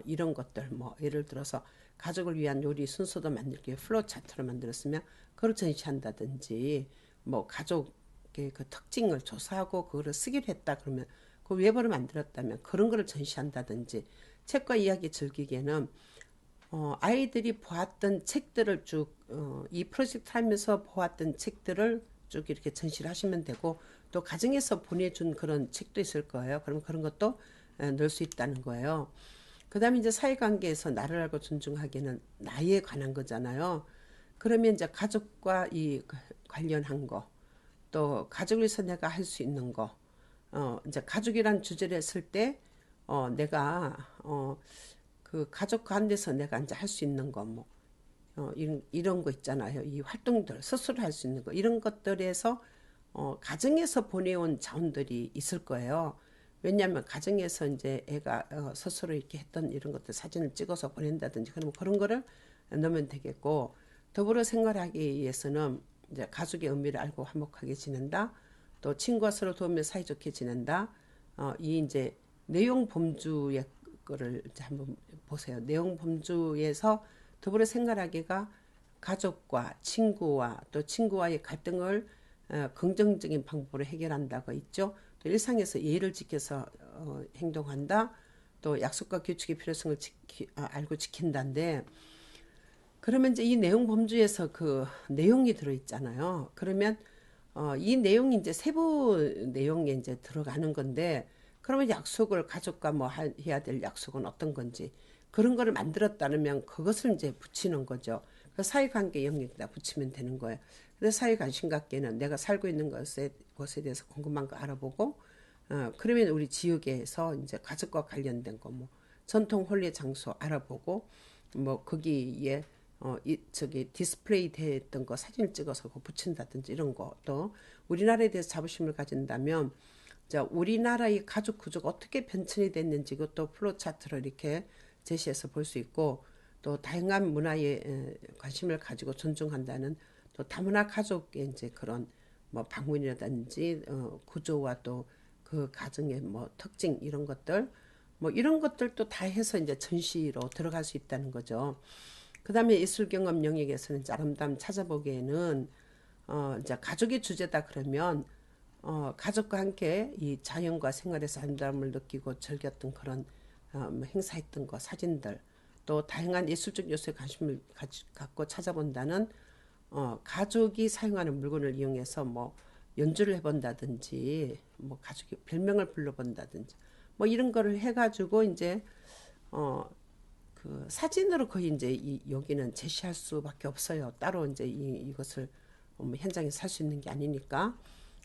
이런 것들 뭐 예를 들어서 가족을 위한 요리 순서도 만들기 플로우 차트로 만들었으면 그걸 전시한다든지 뭐 가족의 그 특징을 조사하고 그거를 쓰기로 했다 그러면 그 웹을 만들었다면 그런 거를 전시한다든지 책과 이야기 즐기기에는 아이들이 보았던 책들을 쭉 이 프로젝트 하면서 보았던 책들을 쭉 이렇게 전시를 하시면 되고 또 가정에서 보내준 그런 책도 있을 거예요. 그럼 그런 것도 넣을 수 있다는 거예요. 그 다음에 이제 사회관계에서 나를 알고 존중하기는 나에 관한 거잖아요. 그러면 이제 가족과 이 관련한 거, 또 가족을 위해서 내가 할 수 있는 거, 이제 가족이란 주제를 했을 때, 내가, 그 가족 가운데서 내가 이제 할 수 있는 거, 뭐, 이런 거 있잖아요. 이 활동들, 스스로 할 수 있는 거, 이런 것들에서, 가정에서 보내온 자원들이 있을 거예요. 왜냐하면 가정에서 이제 애가 스스로 이렇게 했던 이런 것들 사진을 찍어서 보낸다든지 그러면 그런 거를 넣으면 되겠고 더불어 생활하기 위해서는 이제 가족의 의미를 알고 화목하게 지낸다. 또 친구와 서로 도우며 사이좋게 지낸다. 이 이제 내용 범주의 거를 이제 한번 보세요. 내용 범주에서 더불어 생활하기가 가족과 친구와 또 친구와의 갈등을 긍정적인 방법으로 해결한다고 있죠. 또 일상에서 예의를 지켜서 행동한다. 또 약속과 규칙의 필요성을 알고 지킨다인데 그러면 이제 이 내용 범주에서 그 내용이 들어있잖아요. 그러면 이 내용이 이제 세부 내용에 이제 들어가는 건데 그러면 약속을 가족과 뭐 해야 될 약속은 어떤 건지 그런 거를 만들었다면 그것을 이제 붙이는 거죠. 그 사회관계 영역에다 붙이면 되는 거예요. 그래서 사회관심각계는 내가 살고 있는 것에 대해서 궁금한 거 알아보고, 그러면 우리 지역에서 이제 가족과 관련된 거, 뭐, 전통 혼례 장소 알아보고, 뭐, 거기에, 저기 디스플레이 됐던 거 사진을 찍어서 붙인다든지 이런 거, 또 우리나라에 대해서 자부심을 가진다면, 자, 우리나라의 가족 구조가 어떻게 변천이 됐는지 그것도 플로우 차트로 이렇게 제시해서 볼 수 있고, 또 다양한 문화에 관심을 가지고 존중한다는 또 다문화 가족의 이제 그런 뭐 방문이라든지 구조와 또 그 가정의 뭐 특징 이런 것들 뭐 이런 것들도 다 해서 이제 전시로 들어갈 수 있다는 거죠. 그다음에 예술 경험 영역에서는 이제 아름다움 찾아보기에는 이제 가족이 주제다 그러면 가족과 함께 이 자연과 생활에서 아름다움을 느끼고 즐겼던 그런 뭐 행사했던 거 사진들 또 다양한 예술적 요소에 관심을 갖고 찾아본다는 가족이 사용하는 물건을 이용해서 뭐 연주를 해본다든지 뭐 가족이 별명을 불러본다든지 뭐 이런 거를 해가지고 이제 어, 그 사진으로 거의 이제 여기는 제시할 수밖에 없어요. 따로 이제 이것을 뭐 현장에서 살 수 있는 게 아니니까.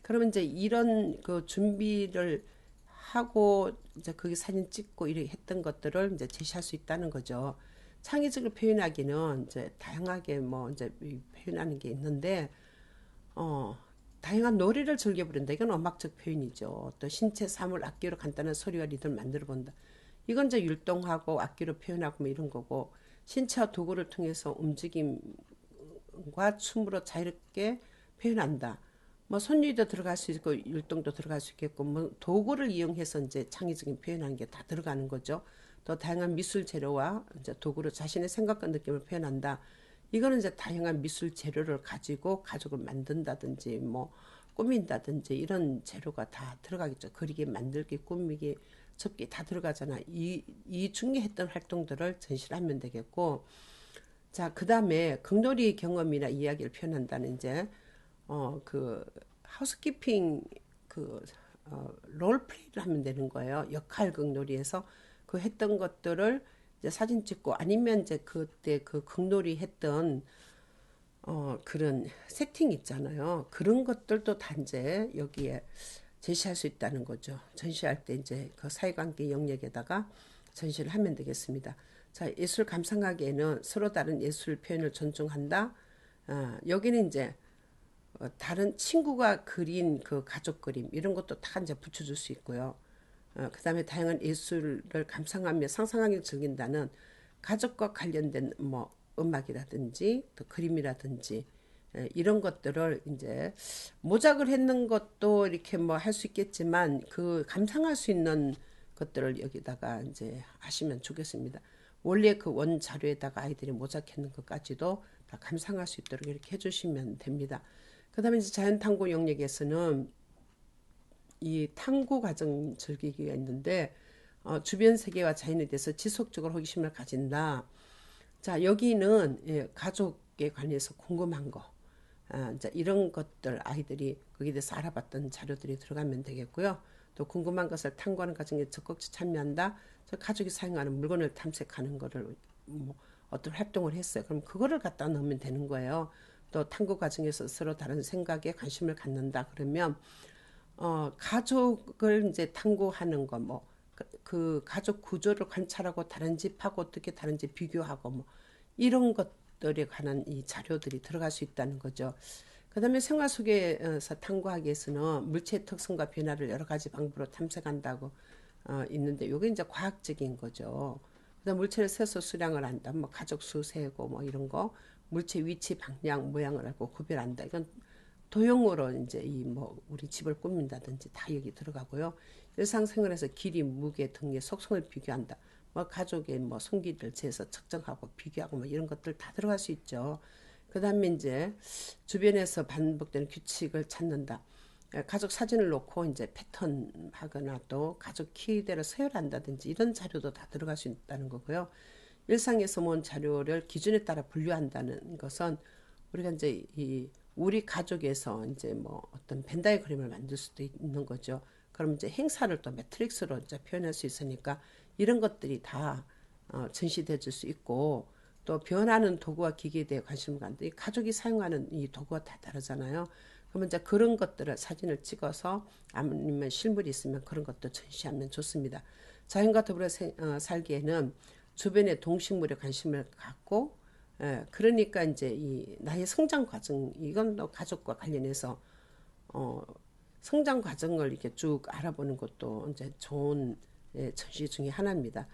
그러면 이제 이런 그 준비를 하고 이제 거기 사진 찍고 이렇게 했던 것들을 이제 제시할 수 있다는 거죠. 창의적으로 표현하기는 이제 다양하게 뭐 이제 표현하는 게 있는데 어 다양한 노래를 즐겨 부른다. 이건 음악적 표현이죠. 또 신체 사물 악기로 간단한 소리와 리듬을 만들어 본다. 이건 이제 율동하고 악기로 표현하고 뭐 이런 거고 신체와 도구를 통해서 움직임과 춤으로 자유롭게 표현한다. 뭐 손유도 들어갈 수 있고 율동도 들어갈 수 있겠고 뭐 도구를 이용해서 이제 창의적인 표현하는 게 다 들어가는 거죠. 또 다양한 미술 재료와 이제 도구로 자신의 생각과 느낌을 표현한다. 이거는 이제 다양한 미술 재료를 가지고 가족을 만든다든지 뭐 꾸민다든지 이런 재료가 다 들어가겠죠. 그리기, 만들기, 꾸미기, 접기 다 들어가잖아. 이 중에 했던 활동들을 전시를 하면 되겠고, 자, 그 다음에 극놀이 경험이나 이야기를 표현한다는 이제 그 하우스키핑 그 롤플레이를 하면 되는 거예요. 역할 극놀이에서 그 했던 것들을 이제 사진 찍고 아니면 이제 그때 그 극놀이 했던 그런 세팅 있잖아요. 그런 것들도 다 이제 여기에 제시할 수 있다는 거죠. 전시할 때 이제 그 사회관계 영역에다가 전시를 하면 되겠습니다. 자, 예술 감상하기에는 서로 다른 예술 표현을 존중한다. 여기는 이제 다른 친구가 그린 그 가족 그림 이런 것도 다 이제 붙여줄 수 있고요. 그다음에 다양한 예술을 감상하며 상상하기 즐긴다는 가족과 관련된 뭐 음악이라든지 또 그림이라든지 이런 것들을 이제 모작을 했는 것도 이렇게 뭐 할 수 있겠지만 그 감상할 수 있는 것들을 여기다가 이제 하시면 좋겠습니다. 원래 그 원 자료에다가 아이들이 모작했는 것까지도 다 감상할 수 있도록 이렇게 해주시면 됩니다. 그다음에 이제 자연탐구 영역에서는 이 탐구 과정 즐기기가 있는데 주변 세계와 자연에 대해서 지속적으로 호기심을 가진다. 자, 여기는 가족에 관해서 궁금한 거, 이제 이런 것들 아이들이 거기에 대해서 알아봤던 자료들이 들어가면 되겠고요. 또 궁금한 것을 탐구하는 과정에 적극 참여한다. 가족이 사용하는 물건을 탐색하는 거를 뭐 어떤 활동을 했어요. 그럼 그거를 갖다 넣으면 되는 거예요. 또 탐구 과정에서 서로 다른 생각에 관심을 갖는다. 그러면 가족을 이제 탐구하는 거, 뭐, 그 가족 구조를 관찰하고 다른 집하고 어떻게 다른지 비교하고 뭐, 이런 것들에 관한 이 자료들이 들어갈 수 있다는 거죠. 그 다음에 생활 속에서 탐구하기 위해서는 물체의 특성과 변화를 여러 가지 방법으로 탐색한다고 있는데, 이게 이제 과학적인 거죠. 그다음 물체를 세서 수량을 한다. 뭐 가족 수 세고 뭐 이런 거, 물체 위치, 방향, 모양을 알고 구별한다. 이건 도형으로 이제 이 뭐 우리 집을 꾸민다든지 다 여기 들어가고요. 일상생활에서 길이, 무게 등의 속성을 비교한다. 뭐 가족의 뭐 손길을 재서 측정하고 비교하고 뭐 이런 것들 다 들어갈 수 있죠. 그다음에 이제 주변에서 반복되는 규칙을 찾는다. 가족 사진을 놓고 이제 패턴 하거나 또 가족 키대로 서열한다든지 이런 자료도 다 들어갈 수 있다는 거고요. 일상에서 모은 자료를 기준에 따라 분류한다는 것은 우리가 이제 이 우리 가족에서 이제 뭐 어떤 벤다이 그림을 만들 수도 있는 거죠. 그럼 이제 행사를 또 매트릭스로 이제 표현할 수 있으니까 이런 것들이 다 전시돼 줄 수 있고 또 변하는 도구와 기기에 대해 관심을 갖는데 이 가족이 사용하는 이 도구가 다 다르잖아요. 그러면 이제 그런 것들을 사진을 찍어서 아니면 실물이 있으면 그런 것도 전시하면 좋습니다. 자연과 더불어 살기에는 주변의 동식물에 관심을 갖고 그러니까 이제 이 나의 성장 과정 이건 또 가족과 관련해서 어, 성장 과정을 이렇게 쭉 알아보는 것도 이제 좋은 전시 중에 하나입니다.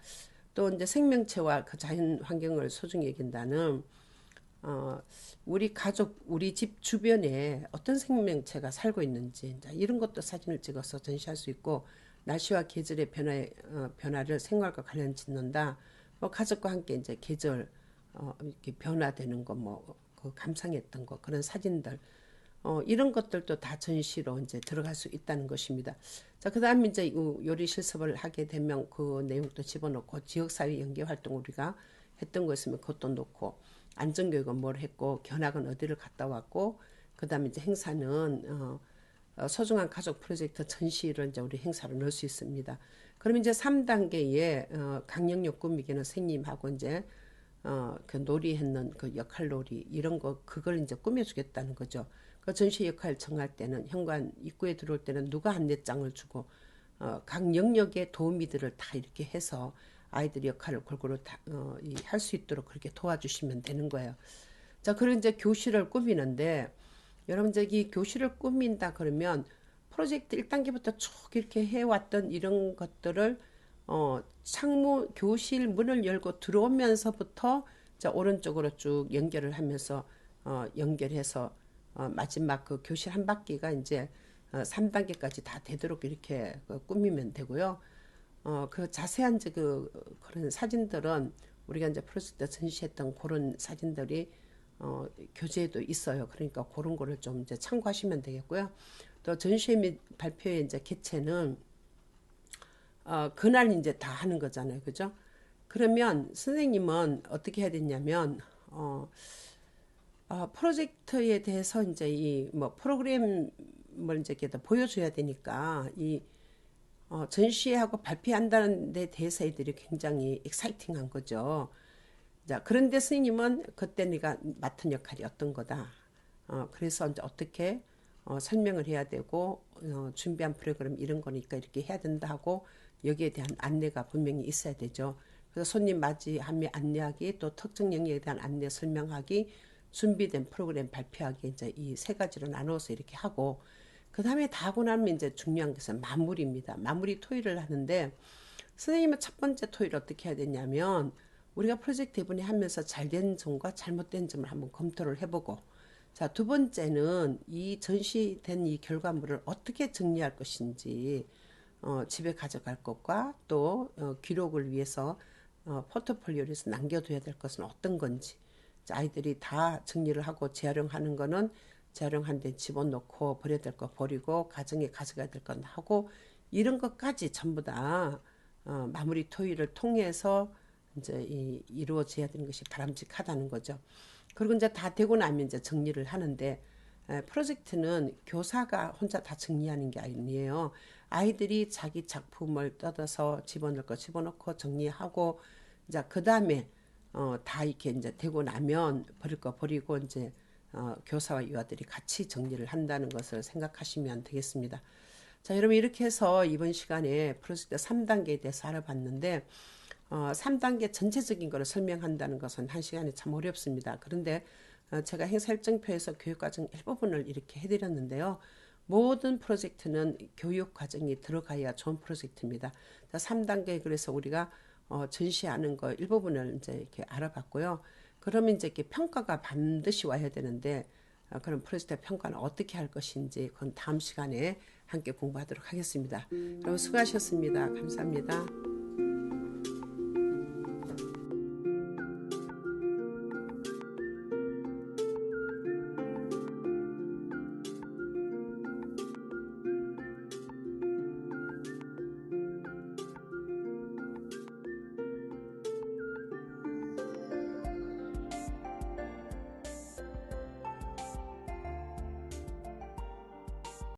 또 이제 생명체와 그 자연 환경을 소중히 여긴다는 어, 우리 가족, 우리 집 주변에 어떤 생명체가 살고 있는지 이제 이런 것도 사진을 찍어서 전시할 수 있고 날씨와 계절의 변화를 생활과 관련 짓는다. 뭐 가족과 함께 이제 계절 이렇게 변화되는 거 뭐 그 감상했던 거 그런 사진들 이런 것들도 다 전시로 이제 들어갈 수 있다는 것입니다. 자, 그다음에 이제 요리 실습을 하게 되면 그 내용도 집어넣고 지역사회 연계 활동 우리가 했던 거 있으면 그것도 넣고 안전교육은 뭘 했고 견학은 어디를 갔다 왔고 그다음에 이제 행사는 소중한 가족 프로젝트 전시를 이제 우리 행사로 넣을 수 있습니다. 그럼 이제 3단계에 강령역 꾸미기는 선생님하고 이제 그 놀이했는 그 역할 놀이 이런 거 그걸 이제 꾸며주겠다는 거죠. 그 전시 역할 정할 때는 현관 입구에 들어올 때는 누가 안내장을 주고 각 영역의 도우미들을 다 이렇게 해서 아이들이 역할을 골고루 할 수 있도록 그렇게 도와주시면 되는 거예요. 자, 그리고 이제 교실을 꾸미는데 여러분 저기 교실을 꾸민다 그러면 프로젝트 1단계부터 쭉 이렇게 해왔던 이런 것들을 창문 교실 문을 열고 들어오면서부터 자 오른쪽으로 쭉 연결을 하면서 연결해서 마지막 그 교실 한 바퀴가 이제 3단계까지 다 되도록 이렇게 꾸미면 되고요. 그 자세한 이제 그런 사진들은 우리가 이제 프로젝트 전시했던 그런 사진들이 교재에도 있어요. 그러니까 그런 거를 좀 이제 참고하시면 되겠고요. 또 전시회 및 발표회 이제 개최는 그날 이제 다 하는 거잖아요. 그죠? 그러면 선생님은 어떻게 해야 되냐면 프로젝트에 대해서 이제 이 뭐 프로그램을 이제 이렇게 보여줘야 되니까 이 전시회하고 발표한다는 데 대해서 애들이 굉장히 익사이팅한 거죠. 자, 그런데 스님은 그때 네가 맡은 역할이 어떤 거다. 그래서 이제 어떻게 설명을 해야 되고 준비한 프로그램 이런 거니까 이렇게 해야 된다 하고 여기에 대한 안내가 분명히 있어야 되죠. 그래서 손님 맞이함에 안내하기 또 특정 영역에 대한 안내 설명하기 준비된 프로그램 발표하기 이제 이 세 가지로 나누어서 이렇게 하고 그 다음에 다 하고 나면 이제 중요한 것은 마무리입니다. 마무리 토의를 하는데 선생님은 첫 번째 토의를 어떻게 해야 되냐면 우리가 프로젝트 이번에 하면서 잘된 점과 잘못된 점을 한번 검토를 해보고 자, 두 번째는 이 전시된 이 결과물을 어떻게 정리할 것인지 집에 가져갈 것과 또 기록을 위해서 포트폴리오를 해서 남겨둬야 될 것은 어떤 건지 자, 아이들이 다 정리를 하고 재활용하는 거는 재활용한 데 집어넣고 버려야 될 거 버리고 가정에 가져가야 될 건 하고 이런 것까지 전부 다 마무리 토의를 통해서 이제 이루어져야 되는 것이 바람직하다는 거죠. 그리고 이제 다 되고 나면 이제 정리를 하는데 프로젝트는 교사가 혼자 다 정리하는 게 아니에요. 아이들이 자기 작품을 뜯어서 집어넣을 거 집어넣고 정리하고 이제 그 다음에 다 이렇게 이제 되고 나면 버릴 거 버리고 이제 교사와 유아들이 같이 정리를 한다는 것을 생각하시면 되겠습니다. 자, 여러분 이렇게 해서 이번 시간에 프로젝트 3단계에 대해서 알아봤는데 3단계 전체적인 것을 설명한다는 것은 한 시간에 참 어렵습니다. 그런데 제가 행사 일정표에서 교육과정 일부분을 이렇게 해드렸는데요. 모든 프로젝트는 교육과정이 들어가야 좋은 프로젝트입니다. 3단계 그래서 우리가 전시하는 거 일부분을 이제 이렇게 알아봤고요. 그러면 이제 이렇게 평가가 반드시 와야 되는데 그런 프로젝트 평가는 어떻게 할 것인지 그건 다음 시간에 함께 공부하도록 하겠습니다. 여러분 수고하셨습니다. 감사합니다.